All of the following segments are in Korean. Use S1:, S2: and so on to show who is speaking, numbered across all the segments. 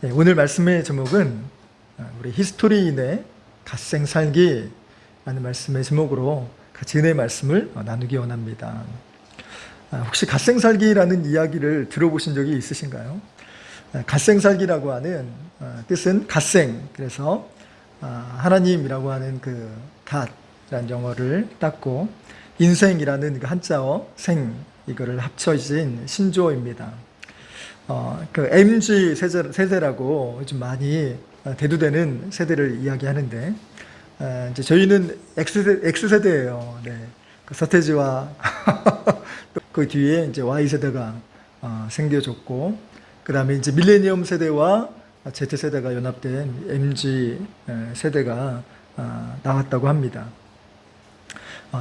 S1: 오늘 말씀의 제목은 우리 히스토리인의 갓생 살기라는 말씀의 제목으로 같이 은혜의 말씀을 나누기 원합니다. 혹시 갓생 살기라는 이야기를 들어보신 적이 있으신가요? 갓생 살기라고 하는 뜻은 갓생, 그래서 하나님이라고 하는 그 갓이라는 영어를 땄고 인생이라는 그 한자어 생, 이거를 합쳐진 신조어입니다. 그 MZ 세대라고 요즘 많이 대두되는 세대를 이야기하는데, 이제 저희는 X세대예요. 네. 그 서태지와 그 뒤에 이제 Y세대가 생겨졌고, 그 다음에 이제 밀레니엄 세대와 Z세대가 연합된 MZ 세대가 나왔다고 합니다.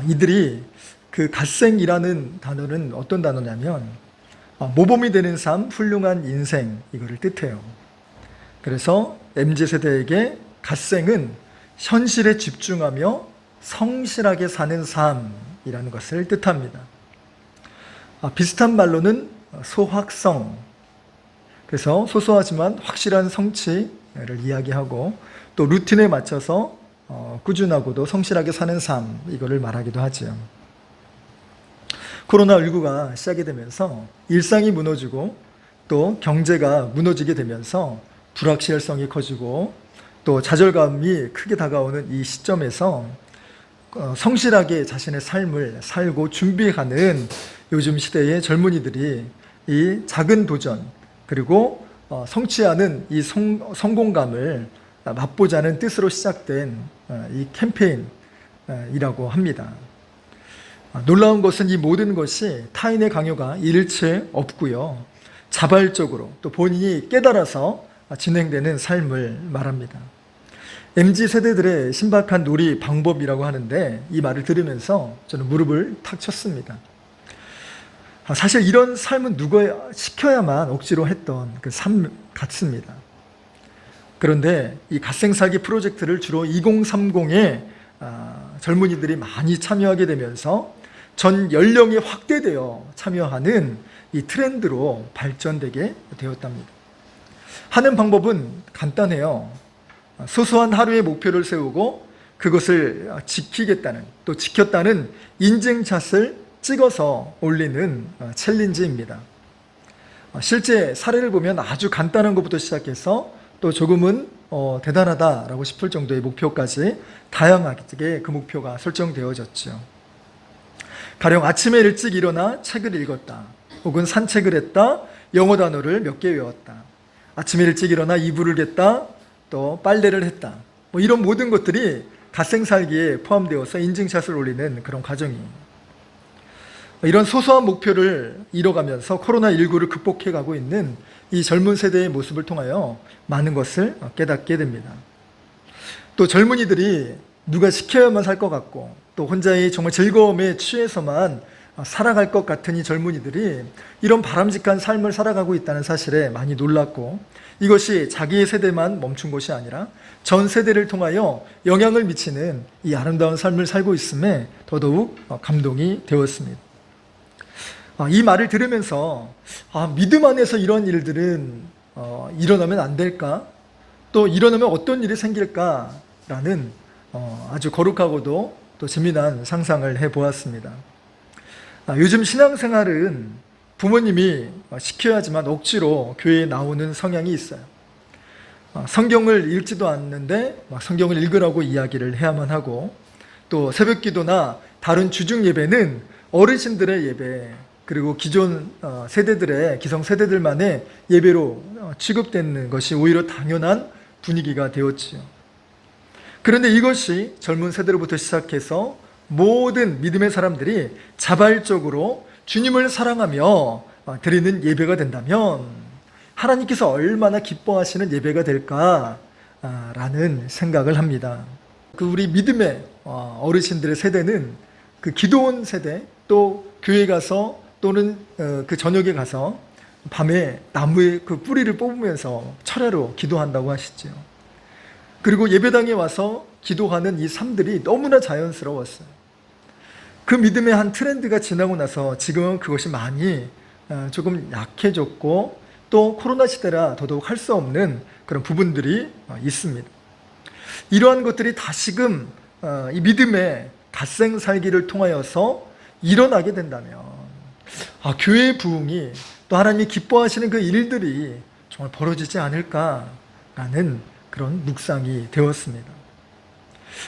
S1: 이들이 그 갓생이라는 단어는 어떤 단어냐면 모범이 되는 삶, 훌륭한 인생, 이거를 뜻해요. 그래서 MZ세대에게 갓생은 현실에 집중하며 성실하게 사는 삶이라는 것을 뜻합니다. 비슷한 말로는 소확성, 그래서 소소하지만 확실한 성취를 이야기하고, 또 루틴에 맞춰서 꾸준하고도 성실하게 사는 삶, 이거를 말하기도 하죠. 코로나19가 시작이 되면서 일상이 무너지고 또 경제가 무너지게 되면서 불확실성이 커지고 또 좌절감이 크게 다가오는 이 시점에서 성실하게 자신의 삶을 살고 준비하는 요즘 시대의 젊은이들이 이 작은 도전, 그리고 성취하는 이 성공감을 맛보자는 뜻으로 시작된 이 캠페인이라고 합니다. 놀라운 것은 이 모든 것이 타인의 강요가 일체 없고요, 자발적으로 또 본인이 깨달아서 진행되는 삶을 말합니다. MZ세대들의 신박한 놀이 방법이라고 하는데, 이 말을 들으면서 저는 무릎을 탁 쳤습니다. 사실 이런 삶은 누가 시켜야만 억지로 했던 그 삶 같습니다. 그런데 이 갓생살기 프로젝트를 주로 2030의 젊은이들이 많이 참여하게 되면서 전 연령이 확대되어 참여하는 이 트렌드로 발전되게 되었답니다. 하는 방법은 간단해요. 소소한 하루의 목표를 세우고 그것을 지키겠다는, 또 지켰다는 인증샷을 찍어서 올리는 챌린지입니다. 실제 사례를 보면 아주 간단한 것부터 시작해서 또 조금은 대단하다라고 싶을 정도의 목표까지 다양하게 그 목표가 설정되어졌죠. 가령 아침에 일찍 일어나 책을 읽었다, 혹은 산책을 했다, 영어 단어를 몇 개 외웠다, 아침에 일찍 일어나 이불을 겠다, 또 빨래를 했다, 이런 모든 것들이 갓생살기에 포함되어서 인증샷을 올리는 그런 과정이에요. 이런 소소한 목표를 이뤄가면서 코로나19를 극복해가고 있는 이 젊은 세대의 모습을 통하여 많은 것을 깨닫게 됩니다. 또 젊은이들이 누가 시켜야만 살 것 같고, 또 혼자의 정말 즐거움에 취해서만 살아갈 것 같은 이 젊은이들이 이런 바람직한 삶을 살아가고 있다는 사실에 많이 놀랐고, 이것이 자기의 세대만 멈춘 것이 아니라 전 세대를 통하여 영향을 미치는 이 아름다운 삶을 살고 있음에 더더욱 감동이 되었습니다. 이 말을 들으면서 믿음 안에서 이런 일들은 일어나면 안 될까? 또 일어나면 어떤 일이 생길까라는 아주 거룩하고도 또 재미난 상상을 해보았습니다. 요즘 신앙생활은 부모님이 시켜야지만 억지로 교회에 나오는 성향이 있어요. 성경을 읽지도 않는데 막 성경을 읽으라고 이야기를 해야만 하고, 또 새벽기도나 다른 주중 예배는 어르신들의 예배, 그리고 기존 세대들의 기성세대들만의 예배로 취급되는 것이 오히려 당연한 분위기가 되었지요. 그런데 이것이 젊은 세대로부터 시작해서 모든 믿음의 사람들이 자발적으로 주님을 사랑하며 드리는 예배가 된다면 하나님께서 얼마나 기뻐하시는 예배가 될까라는 생각을 합니다. 그 우리 믿음의 어르신들의 세대는 그 기도원 세대, 또 교회 가서 또는 그 저녁에 가서 밤에 나무의 그 뿌리를 뽑으면서 철야로 기도한다고 하시죠. 그리고 예배당에 와서 기도하는 이 삶들이 너무나 자연스러웠어요. 그 믿음의 한 트렌드가 지나고 나서 지금은 그것이 많이 조금 약해졌고, 또 코로나 시대라 더더욱 할 수 없는 그런 부분들이 있습니다. 이러한 것들이 다시금 이 믿음의 갓생 살기를 통하여서 일어나게 된다면 교회의 부흥이 또 하나님이 기뻐하시는 그 일들이 정말 벌어지지 않을까라는 그런 묵상이 되었습니다.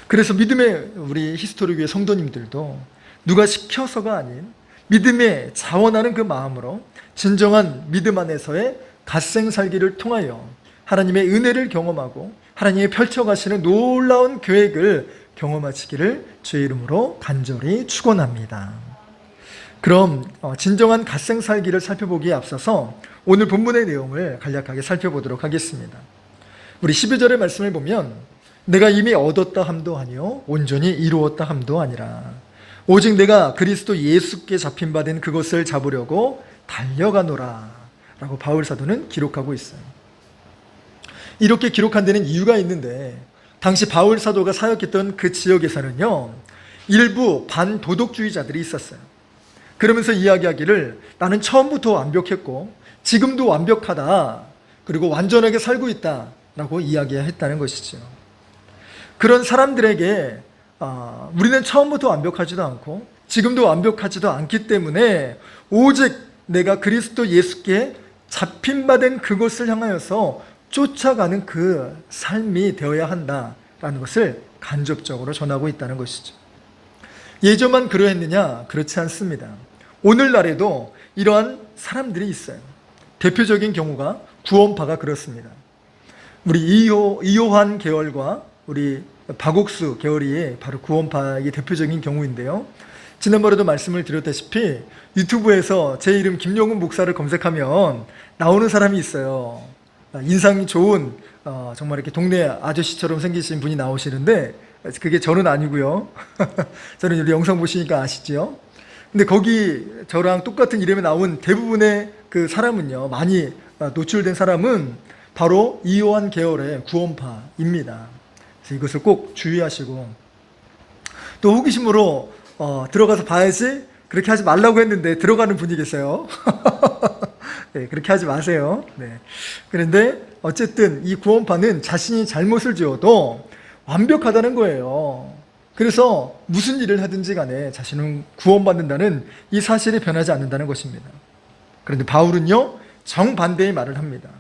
S1: 그래서 믿음의 우리 히스토리 교회 성도님들도 누가 시켜서가 아닌 믿음에 자원하는 그 마음으로 진정한 믿음 안에서의 갓생 살기를 통하여 하나님의 은혜를 경험하고 하나님이 펼쳐가시는 놀라운 계획을 경험하시기를 주의 이름으로 간절히 축원합니다. 그럼 진정한 갓생 살기를 살펴보기에 앞서서 오늘 본문의 내용을 간략하게 살펴보도록 하겠습니다. 우리 12절의 말씀을 보면 내가 이미 얻었다 함도 아니요 온전히 이루었다 함도 아니라 오직 내가 그리스도 예수께 잡힌 바 된 그것을 잡으려고 달려가노라 라고 바울 사도는 기록하고 있어요. 이렇게 기록한 데는 이유가 있는데 당시 바울 사도가 사역했던 그 지역에서는요 일부 반도덕주의자들이 있었어요. 그러면서 이야기하기를 나는 처음부터 완벽했고 지금도 완벽하다 그리고 완전하게 살고 있다 라고 이야기했다는 것이죠. 그런 사람들에게 우리는 처음부터 완벽하지도 않고 지금도 완벽하지도 않기 때문에 오직 내가 그리스도 예수께 잡힌 바 된 그것을 향하여서 쫓아가는 그 삶이 되어야 한다라는 것을 간접적으로 전하고 있다는 것이죠. 예전만 그러했느냐? 그렇지 않습니다. 오늘날에도 이러한 사람들이 있어요. 대표적인 경우가 구원파가 그렇습니다. 우리 이요한 계열과 우리 박옥수 계열이 바로 구원파의 대표적인 경우인데요. 지난번에도 말씀을 드렸다시피 유튜브에서 제 이름 김용훈 목사를 검색하면 나오는 사람이 있어요. 인상이 좋은 정말 이렇게 동네 아저씨처럼 생기신 분이 나오시는데 그게 저는 아니고요. 저는 우리 영상 보시니까 아시죠? 근데 거기 저랑 똑같은 이름에 나온 대부분의 그 사람은요, 많이 노출된 사람은 바로 이요한 계열의 구원파입니다. 그래서 이것을 꼭 주의하시고 또 호기심으로 들어가서 봐야지 그렇게 하지 말라고 했는데 들어가는 분이 계세요. 네, 그렇게 하지 마세요. 네. 그런데 어쨌든 이 구원파는 자신이 잘못을 지어도 완벽하다는 거예요. 그래서 무슨 일을 하든지 간에 자신은 구원받는다는 이 사실이 변하지 않는다는 것입니다. 그런데 바울은요, 정반대의 말을 합니다.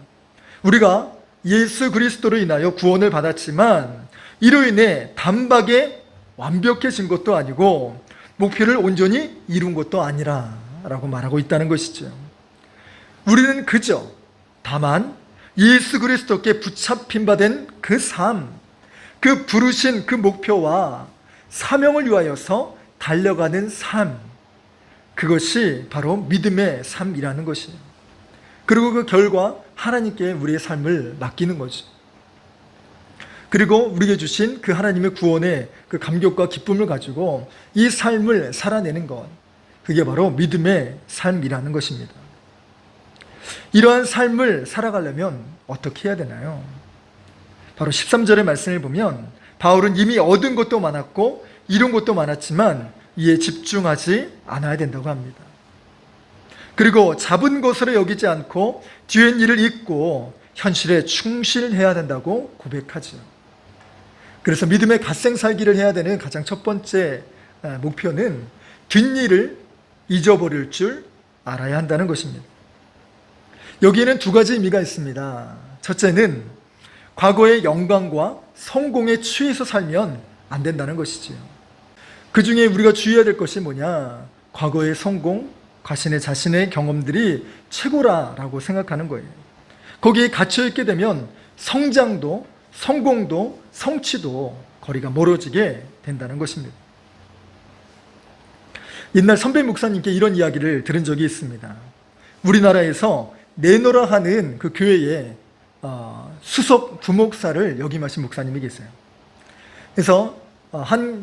S1: 우리가 예수 그리스도로 인하여 구원을 받았지만 이로 인해 단박에 완벽해진 것도 아니고 목표를 온전히 이룬 것도 아니라 라고 말하고 있다는 것이죠. 우리는 그저 다만 예수 그리스도께 붙잡힌 바 된 그 삶, 그 부르신 그 목표와 사명을 위하여서 달려가는 삶, 그것이 바로 믿음의 삶이라는 것이에요. 그리고 그 결과 하나님께 우리의 삶을 맡기는 거죠. 그리고 우리에게 주신 그 하나님의 구원의 그 감격과 기쁨을 가지고 이 삶을 살아내는 것, 그게 바로 믿음의 삶이라는 것입니다. 이러한 삶을 살아가려면 어떻게 해야 되나요? 바로 13절의 말씀을 보면 바울은 이미 얻은 것도 많았고 이룬 것도 많았지만 이에 집중하지 않아야 된다고 합니다. 그리고 잡은 것으로 여기지 않고 뒤엔 일을 잊고 현실에 충실해야 된다고 고백하죠. 그래서 믿음의 갓생 살기를 해야 되는 가장 첫 번째 목표는 뒷일을 잊어버릴 줄 알아야 한다는 것입니다. 여기에는 두 가지 의미가 있습니다. 첫째는 과거의 영광과 성공에 취해서 살면 안 된다는 것이지요. 그 중에 우리가 주의해야 될 것이 뭐냐? 과거의 성공, 자신의 경험들이 최고라라고 생각하는 거예요. 거기에 갇혀있게 되면 성장도, 성공도, 성취도 거리가 멀어지게 된다는 것입니다. 옛날 선배 목사님께 이런 이야기를 들은 적이 있습니다. 우리나라에서 내노라 하는 그 교회에 수석 부목사를 역임하신 목사님이 계세요. 그래서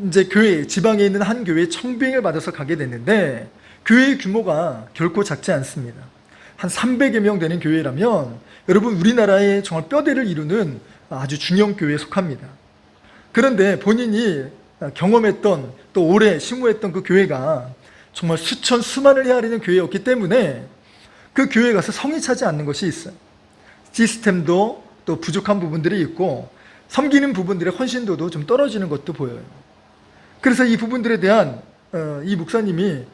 S1: 이제 교회, 지방에 있는 한 교회에 청빙을 받아서 가게 됐는데 교회의 규모가 결코 작지 않습니다. 한 300여 명 되는 교회라면 여러분 우리나라의 정말 뼈대를 이루는 아주 중형 교회에 속합니다. 그런데 본인이 경험했던 또 오래 심우했던 그 교회가 정말 수천 수만을 헤아리는 교회였기 때문에 그 교회에 가서 성이 차지 않는 것이 있어요. 시스템도 또 부족한 부분들이 있고 섬기는 부분들의 헌신도도 좀 떨어지는 것도 보여요. 그래서 이 부분들에 대한 이 목사님이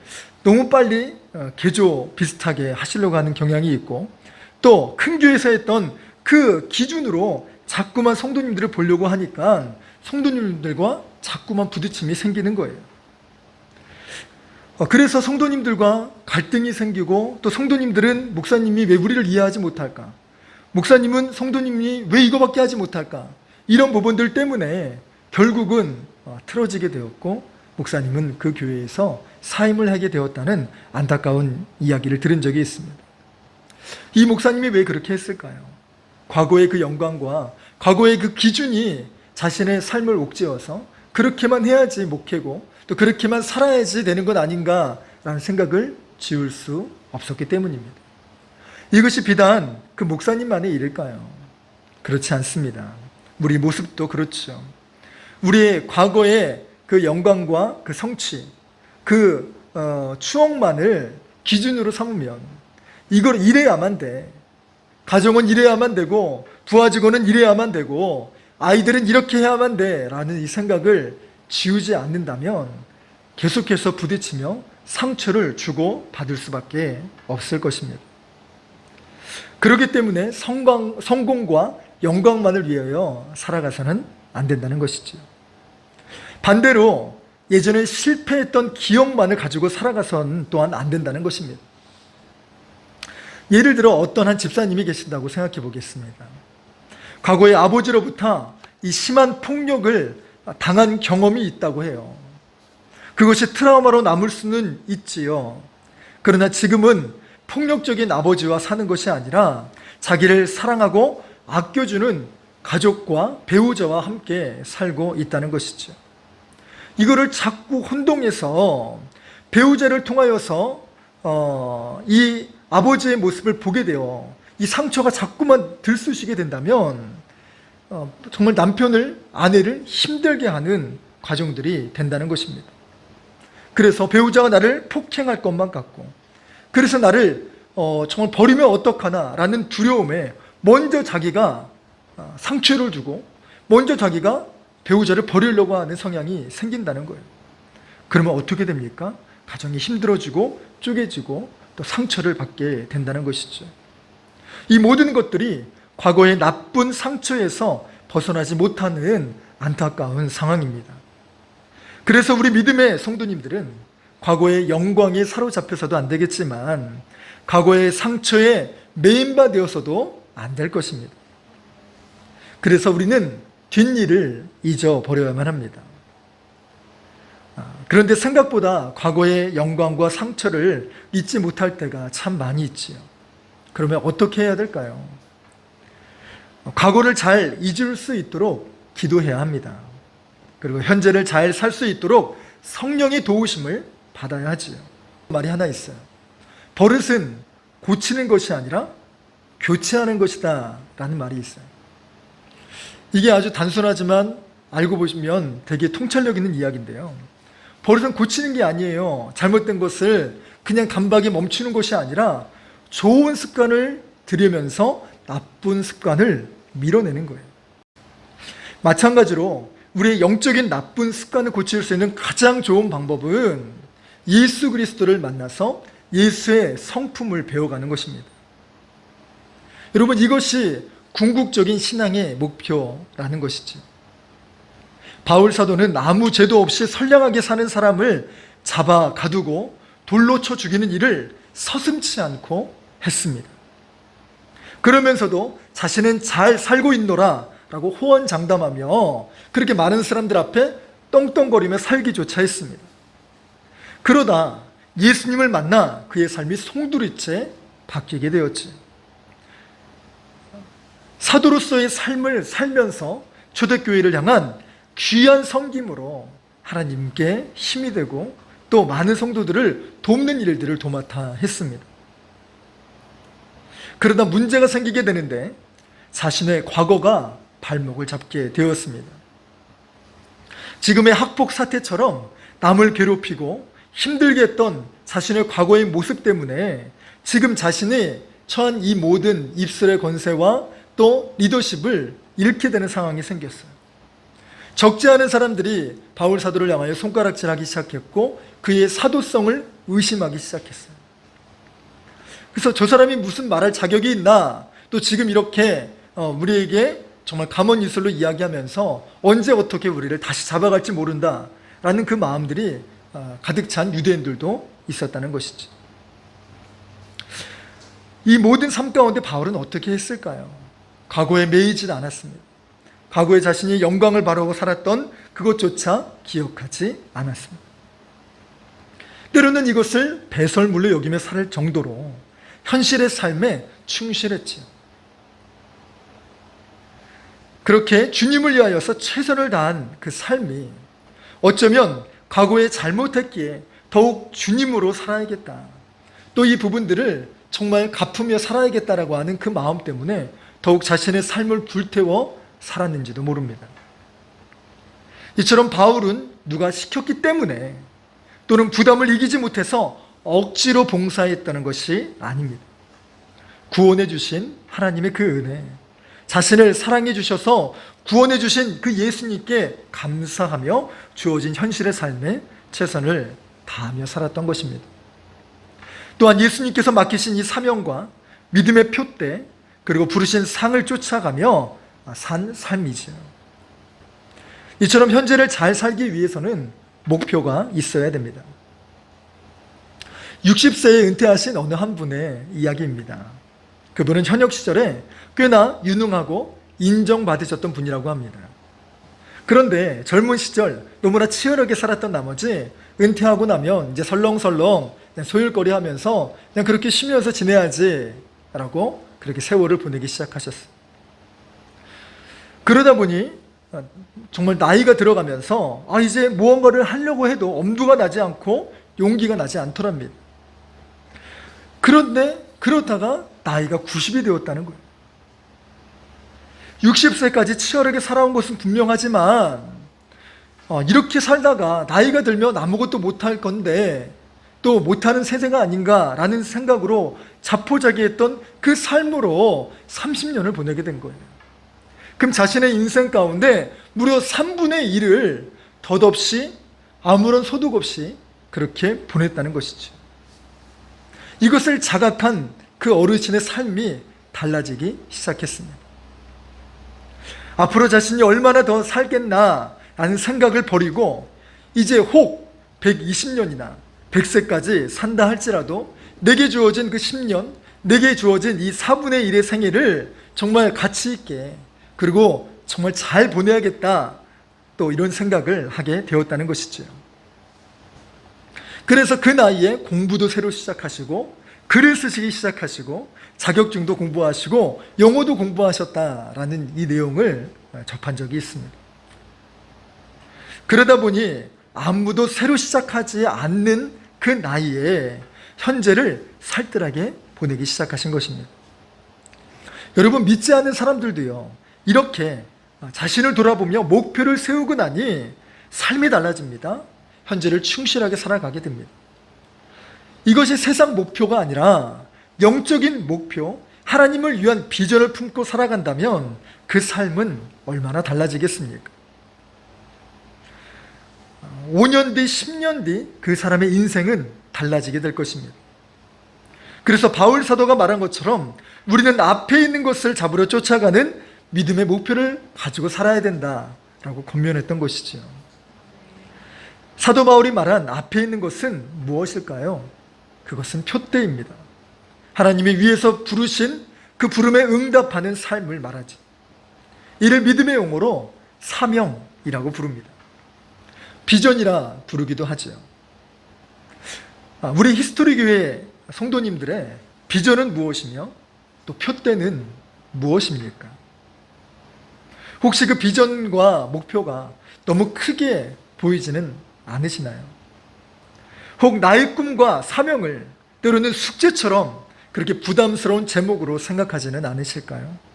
S1: 너무 빨리 개조 비슷하게 하시려고 하는 경향이 있고, 또 큰 교회에서 했던 그 기준으로 자꾸만 성도님들을 보려고 하니까 성도님들과 자꾸만 부딪힘이 생기는 거예요. 그래서 성도님들과 갈등이 생기고, 또 성도님들은 목사님이 왜 우리를 이해하지 못할까? 목사님은 성도님이 왜 이거밖에 하지 못할까? 이런 부분들 때문에 결국은 틀어지게 되었고, 목사님은 그 교회에서 사임을 하게 되었다는 안타까운 이야기를 들은 적이 있습니다. 이 목사님이 왜 그렇게 했을까요? 과거의 그 영광과 과거의 그 기준이 자신의 삶을 옥죄어서 그렇게만 해야지 목회고 또 그렇게만 살아야지 되는 것 아닌가라는 생각을 지울 수 없었기 때문입니다. 이것이 비단 그 목사님만의 일일까요? 그렇지 않습니다. 우리 모습도 그렇죠. 우리의 과거의 그 영광과 그 성취, 그 추억만을 기준으로 삼으면 이걸 이래야만 돼. 가정은 이래야만 되고 부하 직원은 이래야만 되고 아이들은 이렇게 해야만 돼 라는 이 생각을 지우지 않는다면 계속해서 부딪히며 상처를 주고 받을 수밖에 없을 것입니다. 그렇기 때문에 성공과 영광만을 위하여 살아가서는 안 된다는 것이죠. 반대로 예전에 실패했던 기억만을 가지고 살아가선 또한 안 된다는 것입니다. 예를 들어 어떤 한 집사님이 계신다고 생각해 보겠습니다. 과거에 아버지로부터 이 심한 폭력을 당한 경험이 있다고 해요. 그것이 트라우마로 남을 수는 있지요. 그러나 지금은 폭력적인 아버지와 사는 것이 아니라 자기를 사랑하고 아껴주는 가족과 배우자와 함께 살고 있다는 것이죠. 이거를 자꾸 혼동해서 배우자를 통하여서 이 아버지의 모습을 보게 되어 이 상처가 자꾸만 들쑤시게 된다면 정말 남편을, 아내를 힘들게 하는 과정들이 된다는 것입니다. 그래서 배우자가 나를 폭행할 것만 같고, 그래서 나를 정말 버리면 어떡하나 라는 두려움에 먼저 자기가 상처를 주고 먼저 자기가 배우자를 버리려고 하는 성향이 생긴다는 거예요. 그러면 어떻게 됩니까? 가정이 힘들어지고 쪼개지고 또 상처를 받게 된다는 것이죠. 이 모든 것들이 과거의 나쁜 상처에서 벗어나지 못하는 안타까운 상황입니다. 그래서 우리 믿음의 성도님들은 과거의 영광에 사로잡혀서도 안 되겠지만 과거의 상처에 매인바 되어서도 안 될 것입니다. 그래서 우리는 뒷일을 잊어버려야만 합니다. 그런데 생각보다 과거의 영광과 상처를 잊지 못할 때가 참 많이 있지요. 그러면 어떻게 해야 될까요? 과거를 잘 잊을 수 있도록 기도해야 합니다. 그리고 현재를 잘 살 수 있도록 성령의 도우심을 받아야 하지요. 말이 하나 있어요. 버릇은 고치는 것이 아니라 교체하는 것이다 라는 말이 있어요. 이게 아주 단순하지만 알고 보시면 되게 통찰력 있는 이야기인데요. 버릇은 고치는 게 아니에요. 잘못된 것을 그냥 단박에 멈추는 것이 아니라 좋은 습관을 들이면서 나쁜 습관을 밀어내는 거예요. 마찬가지로 우리의 영적인 나쁜 습관을 고칠 수 있는 가장 좋은 방법은 예수 그리스도를 만나서 예수의 성품을 배워가는 것입니다. 여러분, 이것이 궁극적인 신앙의 목표라는 것이죠. 바울 사도는 아무 죄도 없이 선량하게 사는 사람을 잡아 가두고 돌로 쳐 죽이는 일을 서슴지 않고 했습니다. 그러면서도 자신은 잘 살고 있노라 라고 호언장담하며 그렇게 많은 사람들 앞에 떵떵거리며 살기조차 했습니다. 그러다 예수님을 만나 그의 삶이 송두리째 바뀌게 되었지. 사도로서의 삶을 살면서 초대교회를 향한 귀한 섬김으로 하나님께 힘이 되고 또 많은 성도들을 돕는 일들을 도맡아 했습니다. 그러다 문제가 생기게 되는데 자신의 과거가 발목을 잡게 되었습니다. 지금의 학폭 사태처럼 남을 괴롭히고 힘들게 했던 자신의 과거의 모습 때문에 지금 자신이 처한 이 모든 입술의 권세와 또 리더십을 잃게 되는 상황이 생겼어요. 적지 않은 사람들이 바울 사도를 향하여 손가락질하기 시작했고 그의 사도성을 의심하기 시작했어요. 그래서 저 사람이 무슨 말할 자격이 있나, 또 지금 이렇게 우리에게 정말 감언이슬로 이야기하면서 언제 어떻게 우리를 다시 잡아갈지 모른다 라는 그 마음들이 가득 찬 유대인들도 있었다는 것이죠. 이 모든 삶 가운데 바울은 어떻게 했을까요? 과거에 매이지 않았습니다. 과거에 자신이 영광을 바라고 살았던 그것조차 기억하지 않았습니다. 때로는 이것을 배설물로 여기며 살 정도로 현실의 삶에 충실했지요. 그렇게 주님을 위하여서 최선을 다한 그 삶이 어쩌면 과거에 잘못했기에 더욱 주님으로 살아야겠다, 또 이 부분들을 정말 갚으며 살아야겠다라고 하는 그 마음 때문에 더욱 자신의 삶을 불태워 살았는지도 모릅니다. 이처럼 바울은 누가 시켰기 때문에 또는 부담을 이기지 못해서 억지로 봉사했다는 것이 아닙니다. 구원해 주신 하나님의 그 은혜, 자신을 사랑해 주셔서 구원해 주신 그 예수님께 감사하며 주어진 현실의 삶에 최선을 다하며 살았던 것입니다. 또한 예수님께서 맡기신 이 사명과 믿음의 표대, 그리고 부르신 상을 쫓아가며 산 삶이죠. 이처럼 현재를 잘 살기 위해서는 목표가 있어야 됩니다. 60세에 은퇴하신 어느 한 분의 이야기입니다. 그분은 현역 시절에 꽤나 유능하고 인정받으셨던 분이라고 합니다. 그런데 젊은 시절 너무나 치열하게 살았던 나머지 은퇴하고 나면 이제 설렁설렁 그냥 소일거리 하면서 그냥 그렇게 쉬면서 지내야지 라고 그렇게 세월을 보내기 시작하셨어요. 그러다 보니 정말 나이가 들어가면서 이제 무언가를 하려고 해도 엄두가 나지 않고 용기가 나지 않더랍니다. 그런데 그러다가 나이가 90이 되었다는 거예요. 60세까지 치열하게 살아온 것은 분명하지만 이렇게 살다가 나이가 들면 아무것도 못할 건데 또 못하는 세대가 아닌가라는 생각으로 자포자기했던 그 삶으로 30년을 보내게 된 거예요. 그럼 자신의 인생 가운데 무려 3분의 1을 덧없이 아무런 소득 없이 그렇게 보냈다는 것이죠. 이것을 자각한 그 어르신의 삶이 달라지기 시작했습니다. 앞으로 자신이 얼마나 더 살겠나 라는 생각을 버리고 이제 혹 120년이나 100세까지 산다 할지라도 내게 주어진 그 10년, 내게 주어진 이 4분의 1의 생애를 정말 가치 있게 그리고 정말 잘 보내야겠다, 또 이런 생각을 하게 되었다는 것이죠. 그래서 그 나이에 공부도 새로 시작하시고 글을 쓰시기 시작하시고 자격증도 공부하시고 영어도 공부하셨다라는 이 내용을 접한 적이 있습니다. 그러다 보니 아무도 새로 시작하지 않는 그 나이에 현재를 살뜰하게 보내기 시작하신 것입니다. 여러분, 믿지 않는 사람들도요, 이렇게 자신을 돌아보며 목표를 세우고 나니 삶이 달라집니다. 현재를 충실하게 살아가게 됩니다. 이것이 세상 목표가 아니라 영적인 목표, 하나님을 위한 비전을 품고 살아간다면 그 삶은 얼마나 달라지겠습니까? 5년 뒤, 10년 뒤 그 사람의 인생은 달라지게 될 것입니다. 그래서 바울 사도가 말한 것처럼 우리는 앞에 있는 것을 잡으러 쫓아가는 믿음의 목표를 가지고 살아야 된다라고 권면했던 것이죠. 사도 바울이 말한 앞에 있는 것은 무엇일까요? 그것은 표대입니다. 하나님이 위에서 부르신 그 부름에 응답하는 삶을 말하지. 이를 믿음의 용어로 사명이라고 부릅니다. 비전이라 부르기도 하죠. 우리 히스토리 교회 성도님들의 비전은 무엇이며 또 표대는 무엇입니까? 혹시 그 비전과 목표가 너무 크게 보이지는 않으시나요? 혹 나의 꿈과 사명을 때로는 숙제처럼 그렇게 부담스러운 제목으로 생각하지는 않으실까요?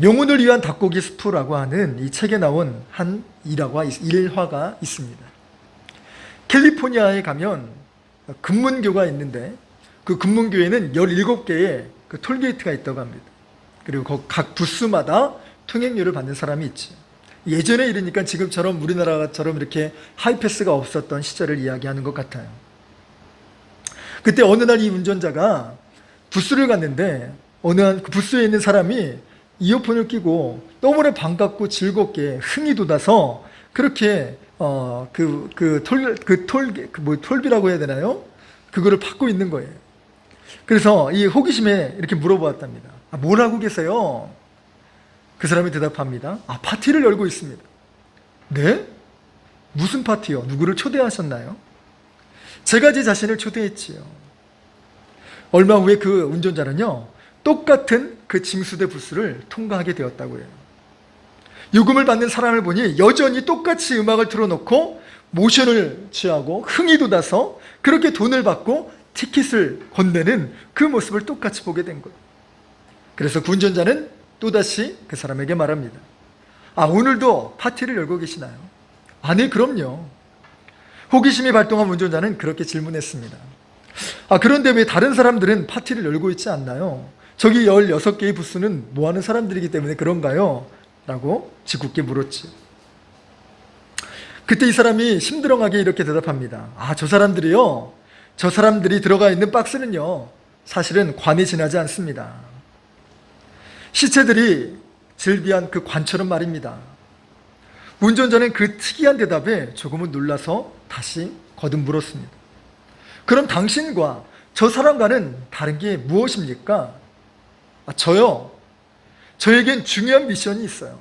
S1: 영혼을 위한 닭고기 스프라고 하는 이 책에 나온 한 일화가 있습니다. 캘리포니아에 가면 금문교가 있는데 그 금문교에는 17개의 그 톨게이트가 있다고 합니다. 그리고 각 부스마다 통행료를 받는 사람이 있지. 예전에 이러니까 지금처럼 우리나라처럼 이렇게 하이패스가 없었던 시절을 이야기하는 것 같아요. 그때 어느 날 이 운전자가 부스를 갔는데 어느 한 그 부스에 있는 사람이 이어폰을 끼고 너무나 반갑고 즐겁게 흥이 돋아서 그렇게 톨비라고 해야 되나요? 그거를 받고 있는 거예요. 그래서 이 호기심에 이렇게 물어보았답니다. 뭘 하고 계세요? 그 사람이 대답합니다. 파티를 열고 있습니다. 네? 무슨 파티요? 누구를 초대하셨나요? 제가 제 자신을 초대했지요. 얼마 후에 그 운전자는요, 똑같은 그 징수대 부스를 통과하게 되었다고 해요. 요금을 받는 사람을 보니 여전히 똑같이 음악을 틀어놓고 모션을 취하고 흥이 돋아서 그렇게 돈을 받고 티켓을 건네는 그 모습을 똑같이 보게 된 거예요. 그래서 그 운전자는 또다시 그 사람에게 말합니다. 오늘도 파티를 열고 계시나요? 네, 그럼요. 호기심이 발동한 운전자는 그렇게 질문했습니다. 그런데 왜 다른 사람들은 파티를 열고 있지 않나요? 저기 16개의 부스는 뭐 하는 사람들이기 때문에 그런가요? 라고 짓궂게 물었지. 그때 이 사람이 심드렁하게 이렇게 대답합니다. 저 사람들이요, 저 사람들이 들어가 있는 박스는요, 사실은 관이 지나지 않습니다. 시체들이 즐비한 그 관처럼 말입니다. 운전자는 그 특이한 대답에 조금은 놀라서 다시 거듭 물었습니다. 그럼 당신과 저 사람과는 다른 게 무엇입니까? 저요. 저에겐 중요한 미션이 있어요.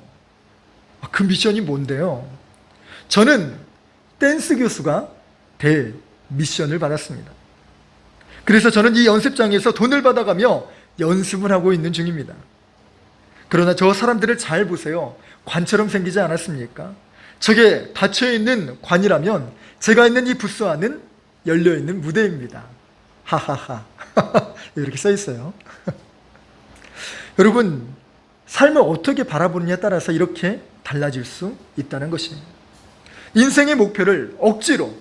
S1: 그 미션이 뭔데요? 저는 댄스 교수가 될 미션을 받았습니다. 그래서 저는 이 연습장에서 돈을 받아가며 연습을 하고 있는 중입니다. 그러나 저 사람들을 잘 보세요. 관처럼 생기지 않았습니까? 저게 닫혀있는 관이라면 제가 있는 이 부스 안은 열려있는 무대입니다. 하하하. 이렇게 써있어요. 여러분, 삶을 어떻게 바라보느냐에 따라서 이렇게 달라질 수 있다는 것입니다. 인생의 목표를 억지로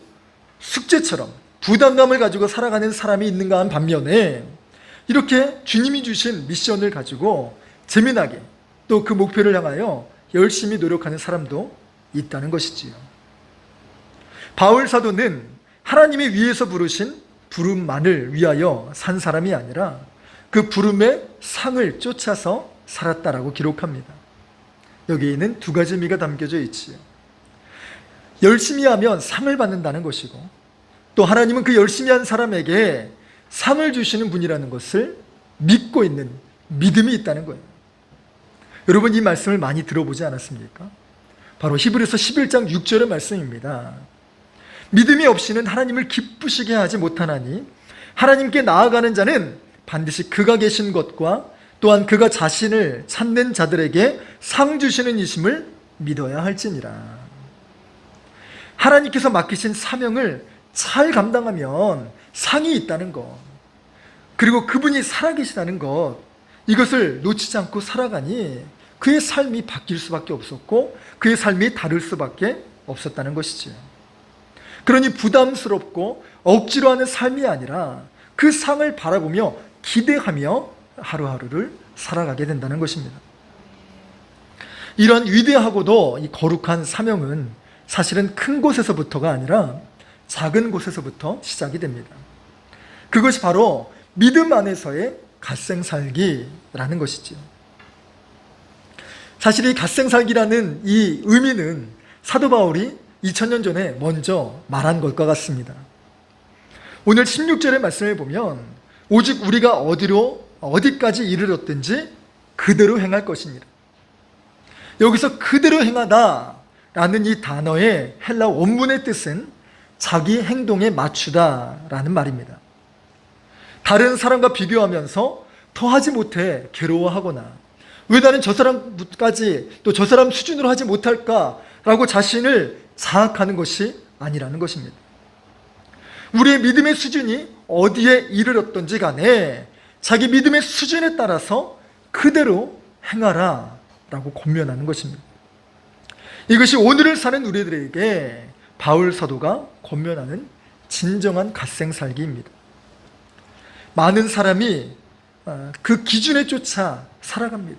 S1: 숙제처럼 부담감을 가지고 살아가는 사람이 있는가 한 반면에 이렇게 주님이 주신 미션을 가지고 재미나게 또 그 목표를 향하여 열심히 노력하는 사람도 있다는 것이지요. 바울 사도는 하나님이 위에서 부르신 부름만을 위하여 산 사람이 아니라 그 부름의 상을 쫓아서 살았다라고 기록합니다. 여기에는 두 가지 의미가 담겨져 있지요. 열심히 하면 상을 받는다는 것이고, 또 하나님은 그 열심히 한 사람에게 상을 주시는 분이라는 것을 믿고 있는 믿음이 있다는 거예요. 여러분, 이 말씀을 많이 들어보지 않았습니까? 바로 히브리서 11장 6절의 말씀입니다. 믿음이 없이는 하나님을 기쁘시게 하지 못하나니 하나님께 나아가는 자는 반드시 그가 계신 것과 또한 그가 자신을 찾는 자들에게 상 주시는 이심을 믿어야 할지니라. 하나님께서 맡기신 사명을 잘 감당하면 상이 있다는 것, 그리고 그분이 살아계시다는 것, 이것을 놓치지 않고 살아가니 그의 삶이 바뀔 수밖에 없었고 그의 삶이 다를 수밖에 없었다는 것이지요. 그러니 부담스럽고 억지로 하는 삶이 아니라 그 상을 바라보며 기대하며 하루하루를 살아가게 된다는 것입니다. 이런 위대하고도 이 거룩한 사명은 사실은 큰 곳에서부터가 아니라 작은 곳에서부터 시작이 됩니다. 그것이 바로 믿음 안에서의 갓생살기라는 것이지요. 사실 이 갓생살기라는 이 의미는 사도 바울이 2000년 전에 먼저 말한 것과 같습니다. 오늘 16절의 말씀을 보면 오직 우리가 어디까지 이르렀든지 그대로 행할 것입니다. 여기서 그대로 행하다 라는 이 단어의 헬라 원문의 뜻은 자기 행동에 맞추다 라는 말입니다. 다른 사람과 비교하면서 더하지 못해 괴로워하거나 왜 나는 저 사람까지 또 저 사람 수준으로 하지 못할까라고 자신을 자학하는 것이 아니라는 것입니다. 우리의 믿음의 수준이 어디에 이르렀던지 간에 자기 믿음의 수준에 따라서 그대로 행하라 라고 권면하는 것입니다. 이것이 오늘을 사는 우리들에게 바울 사도가 권면하는 진정한 갓생살기입니다. 많은 사람이 그 기준에 쫓아 살아갑니다.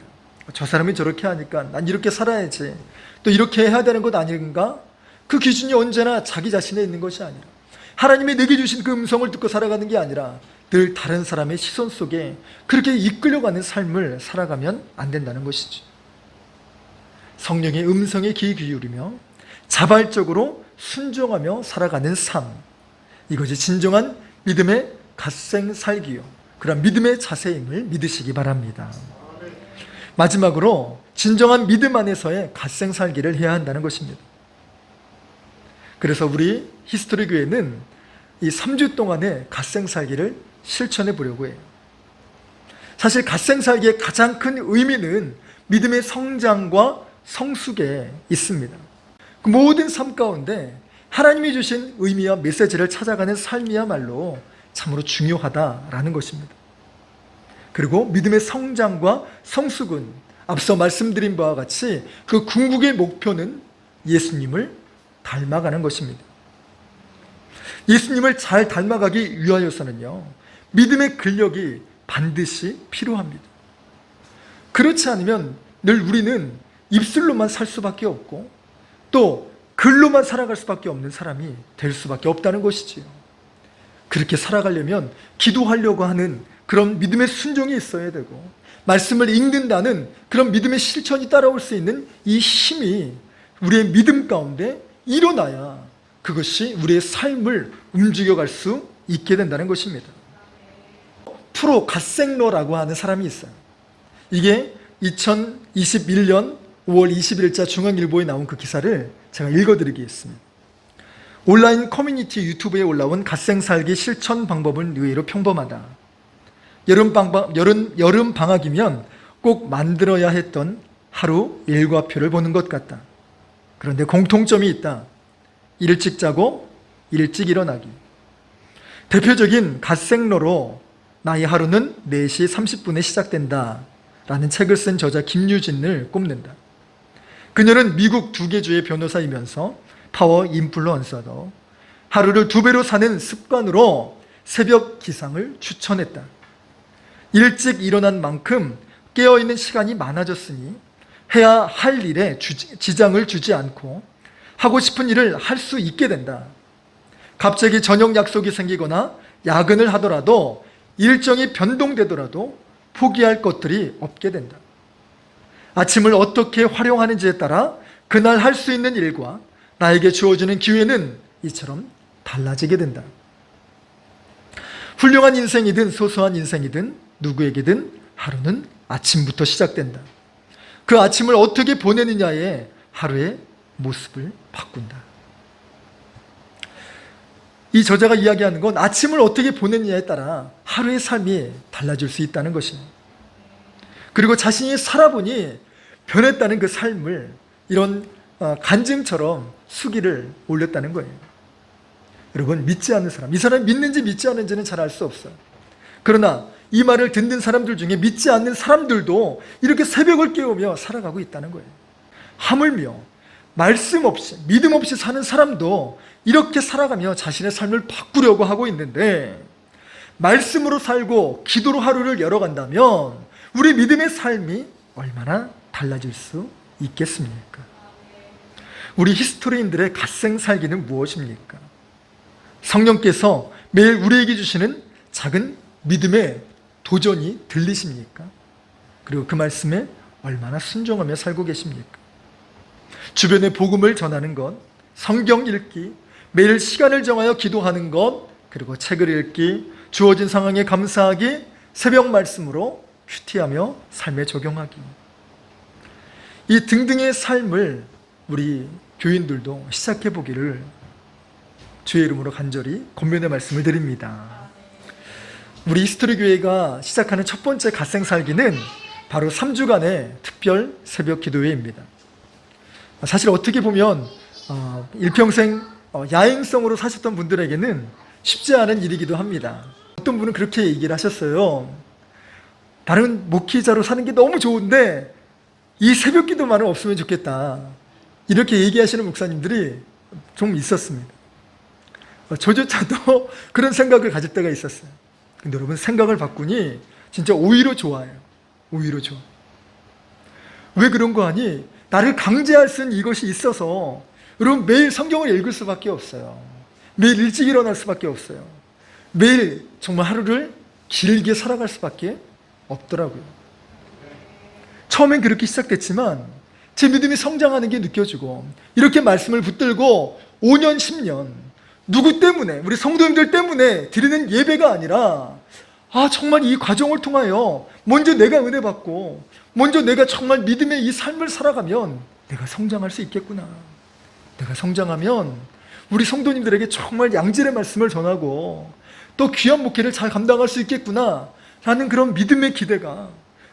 S1: 저 사람이 저렇게 하니까 난 이렇게 살아야지, 또 이렇게 해야 되는 것 아닌가? 그 기준이 언제나 자기 자신에 있는 것이 아니라 하나님이 내게 주신 그 음성을 듣고 살아가는 게 아니라 늘 다른 사람의 시선 속에 그렇게 이끌려가는 삶을 살아가면 안 된다는 것이죠. 성령의 음성에 귀 기울이며 자발적으로 순종하며 살아가는 삶, 이것이 진정한 믿음의 갓생살기요, 그런 믿음의 자세임을 믿으시기 바랍니다. 마지막으로 진정한 믿음 안에서의 갓생살기를 해야 한다는 것입니다. 그래서 우리 히스토리 교회는 이 3주 동안의 갓생살기를 실천해 보려고 해요. 사실 갓생살기의 가장 큰 의미는 믿음의 성장과 성숙에 있습니다. 그 모든 삶 가운데 하나님이 주신 의미와 메시지를 찾아가는 삶이야말로 참으로 중요하다라는 것입니다. 그리고 믿음의 성장과 성숙은 앞서 말씀드린 바와 같이 그 궁극의 목표는 예수님을 닮아가는 것입니다. 예수님을 잘 닮아가기 위하여서는요, 믿음의 근력이 반드시 필요합니다. 그렇지 않으면 늘 우리는 입술로만 살 수밖에 없고 또 글로만 살아갈 수밖에 없는 사람이 될 수밖에 없다는 것이지요. 그렇게 살아가려면 기도하려고 하는 그런 믿음의 순종이 있어야 되고, 말씀을 읽는다는 그런 믿음의 실천이 따라올 수 있는 이 힘이 우리의 믿음 가운데 일어나야 그것이 우리의 삶을 움직여갈 수 있게 된다는 것입니다. 프로 갓생러라고 하는 사람이 있어요. 이게 2021년 5월 20일자 중앙일보에 나온 그 기사를 제가 읽어드리겠습니다. 온라인 커뮤니티 유튜브에 올라온 갓생살기 실천 방법은 의외로 평범하다. 여름 방학이면 꼭 만들어야 했던 하루 일과표를 보는 것 같다. 그런데 공통점이 있다. 일찍 자고 일찍 일어나기. 대표적인 갓생러로 나의 하루는 4시 30분에 시작된다 라는 책을 쓴 저자 김유진을 꼽는다. 그녀는 미국 2개 주의 변호사이면서 파워 인플루언서도 하루를 2배로 사는 습관으로 새벽 기상을 추천했다. 일찍 일어난 만큼 깨어있는 시간이 많아졌으니 해야 할 일에 지장을 주지 않고 하고 싶은 일을 할 수 있게 된다. 갑자기 저녁 약속이 생기거나 야근을 하더라도 일정이 변동되더라도 포기할 것들이 없게 된다. 아침을 어떻게 활용하는지에 따라 그날 할 수 있는 일과 나에게 주어지는 기회는 이처럼 달라지게 된다. 훌륭한 인생이든 소소한 인생이든 누구에게든 하루는 아침부터 시작된다. 그 아침을 어떻게 보내느냐에 하루의 모습을 바꾼다. 이 저자가 이야기하는 건 아침을 어떻게 보내느냐에 따라 하루의 삶이 달라질 수 있다는 것입니다. 그리고 자신이 살아보니 변했다는 그 삶을 이런 간증처럼 수기를 올렸다는 거예요. 여러분, 믿지 않는 사람, 이 사람이 믿는지 믿지 않는지는 잘 알 수 없어요. 그러나 이 말을 듣는 사람들 중에 믿지 않는 사람들도 이렇게 새벽을 깨우며 살아가고 있다는 거예요. 하물며 말씀 없이, 믿음 없이 사는 사람도 이렇게 살아가며 자신의 삶을 바꾸려고 하고 있는데, 말씀으로 살고 기도로 하루를 열어간다면 우리 믿음의 삶이 얼마나 달라질 수 있겠습니까? 우리 히스토리인들의 갓생살기는 무엇입니까? 성령께서 매일 우리에게 주시는 작은 믿음의 도전이 들리십니까? 그리고 그 말씀에 얼마나 순종하며 살고 계십니까? 주변에 복음을 전하는 것, 성경 읽기, 매일 시간을 정하여 기도하는 것, 그리고 책을 읽기, 주어진 상황에 감사하기, 새벽 말씀으로 큐티하며 삶에 적용하기. 이 등등의 삶을 우리 교인들도 시작해 보기를 주의 이름으로 간절히 권면의 말씀을 드립니다. 우리 히스토리 교회가 시작하는 첫 번째 갓생살기는 바로 3주간의 특별 새벽 기도회입니다. 사실 어떻게 보면 일평생 야행성으로 사셨던 분들에게는 쉽지 않은 일이기도 합니다. 어떤 분은 그렇게 얘기를 하셨어요. 다른 목회자로 사는 게 너무 좋은데 이 새벽 기도만은 없으면 좋겠다. 이렇게 얘기하시는 목사님들이 좀 있었습니다. 저조차도 그런 생각을 가질 때가 있었어요. 근데 여러분, 생각을 바꾸니 진짜 오히려 좋아요. 오히려 좋아. 왜 그런 거 아니? 나를 강제할 수 있는 이것이 있어서 여러분, 매일 성경을 읽을 수밖에 없어요. 매일 일찍 일어날 수밖에 없어요. 매일 정말 하루를 길게 살아갈 수밖에 없더라고요. 처음엔 그렇게 시작됐지만 제 믿음이 성장하는 게 느껴지고, 이렇게 말씀을 붙들고 5년, 10년 누구 때문에, 우리 성도님들 때문에 드리는 예배가 아니라, 정말 이 과정을 통하여 먼저 내가 은혜 받고 먼저 내가 정말 믿음의 이 삶을 살아가면 내가 성장할 수 있겠구나. 내가 성장하면 우리 성도님들에게 정말 양질의 말씀을 전하고 또 귀한 목회를 잘 감당할 수 있겠구나 라는 그런 믿음의 기대가,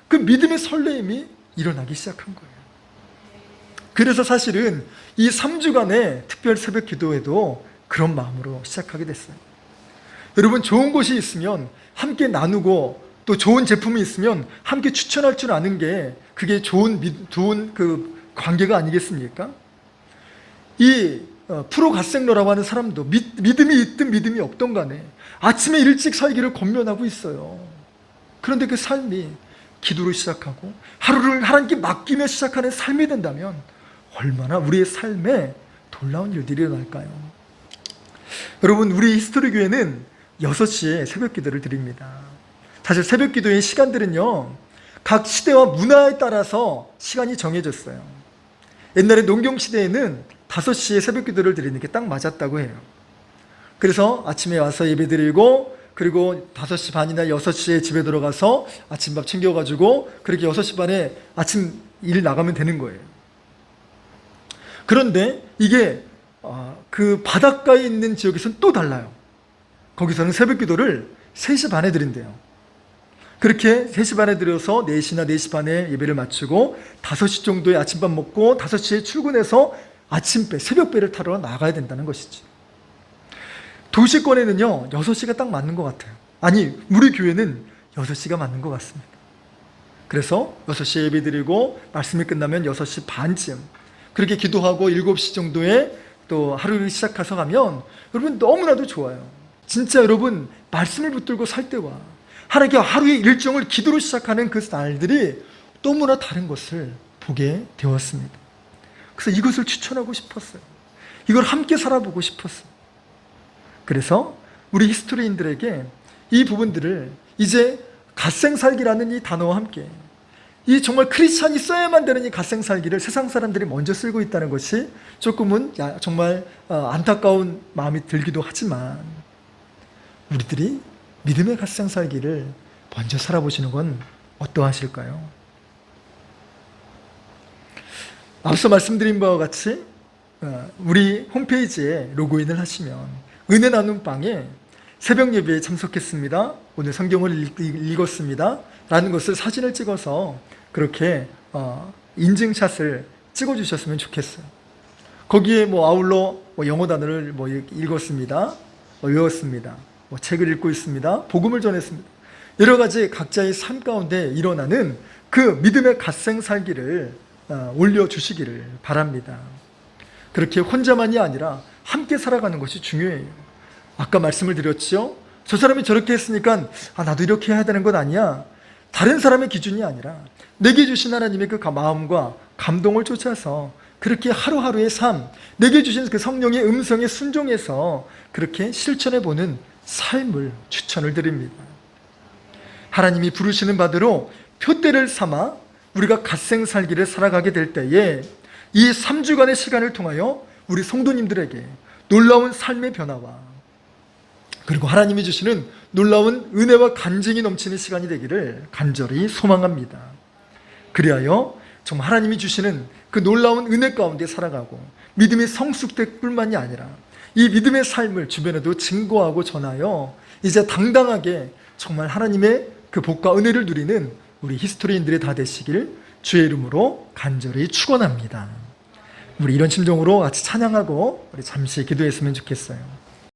S1: 그 믿음의 설레임이 일어나기 시작한 거예요. 그래서 사실은 이 3주간의 특별 새벽 기도회도 그런 마음으로 시작하게 됐어요. 여러분, 좋은 곳이 있으면 함께 나누고 또 좋은 제품이 있으면 함께 추천할 줄 아는 게 그게 좋은 그 관계가 아니겠습니까? 이 프로 갓생러라고 하는 사람도 믿음이 있든 믿음이 없든 간에 아침에 일찍 살기를 권면하고 있어요. 그런데 그 삶이 기도로 시작하고 하루를 하나님께 맡기며 시작하는 삶이 된다면 얼마나 우리의 삶에 놀라운 일들이 일어날까요? 여러분, 우리 히스토리 교회는 6시에 새벽 기도를 드립니다. 사실 새벽 기도의 시간들은요, 각 시대와 문화에 따라서 시간이 정해졌어요. 옛날에 농경시대에는 5시에 새벽 기도를 드리는 게 딱 맞았다고 해요. 그래서 아침에 와서 예배 드리고, 그리고 5시 반이나 6시에 집에 들어가서 아침밥 챙겨가지고 그렇게 6시 반에 아침 일 나가면 되는 거예요. 그런데 이게 그 바닷가에 있는 지역에서는 또 달라요. 거기서는 새벽 기도를 3시 반에 드린대요. 그렇게 3시 반에 드려서 4시나 4시 반에 예배를 마치고 5시 정도에 아침밥 먹고 5시에 출근해서 아침배, 새벽배를 타러 나가야 된다는 것이지. 도시권에는요 6시가 딱 맞는 것 같아요. 아니, 우리 교회는 6시가 맞는 것 같습니다. 그래서 6시에 예배 드리고 말씀이 끝나면 6시 반쯤 그렇게 기도하고 7시 정도에 또 하루를 시작해서 가면 여러분 너무나도 좋아요. 진짜 여러분, 말씀을 붙들고 살 때와 하나님께 하루의 일정을 기도로 시작하는 그 날들이 너무나 다른 것을 보게 되었습니다. 그래서 이것을 추천하고 싶었어요. 이걸 함께 살아보고 싶었어요. 그래서 우리 히스토리인들에게 이 부분들을 이제 갓생살기라는 이 단어와 함께, 이 정말 크리스찬이 써야만 되는 이 갓생살기를 세상 사람들이 먼저 쓰고 있다는 것이 조금은 정말 안타까운 마음이 들기도 하지만, 우리들이 믿음의 갓생살기를 먼저 살아보시는 건 어떠하실까요? 앞서 말씀드린 바와 같이 우리 홈페이지에 로그인을 하시면 은혜 나눔 방에 새벽 예배에 참석했습니다, 오늘 성경을 읽었습니다 라는 것을 사진을 찍어서 그렇게 인증샷을 찍어주셨으면 좋겠어요. 거기에 아울러 영어 단어를 읽었습니다, 외웠습니다, 책을 읽고 있습니다, 복음을 전했습니다, 여러 가지 각자의 삶 가운데 일어나는 그 믿음의 갓생살기를 올려주시기를 바랍니다. 그렇게 혼자만이 아니라 함께 살아가는 것이 중요해요. 아까 말씀을 드렸죠. 저 사람이 저렇게 했으니까 나도 이렇게 해야 되는 건 아니야. 다른 사람의 기준이 아니라 내게 주신 하나님의 그 마음과 감동을 쫓아서 그렇게 하루하루의 삶, 내게 주신 그 성령의 음성에 순종해서 그렇게 실천해보는 삶을 추천을 드립니다. 하나님이 부르시는 바대로 표대를 삼아 우리가 갓생살기를 살아가게 될 때에 이 3주간의 시간을 통하여 우리 성도님들에게 놀라운 삶의 변화와 그리고 하나님이 주시는 놀라운 은혜와 간증이 넘치는 시간이 되기를 간절히 소망합니다. 그리하여 정말 하나님이 주시는 그 놀라운 은혜 가운데 살아가고 믿음이 성숙될 뿐만이 아니라 이 믿음의 삶을 주변에도 증거하고 전하여 이제 당당하게 정말 하나님의 그 복과 은혜를 누리는 우리 히스토리인들이 다 되시길 주의 이름으로 간절히 축원합니다. 우리 이런 심정으로 같이 찬양하고 우리 잠시 기도했으면 좋겠어요.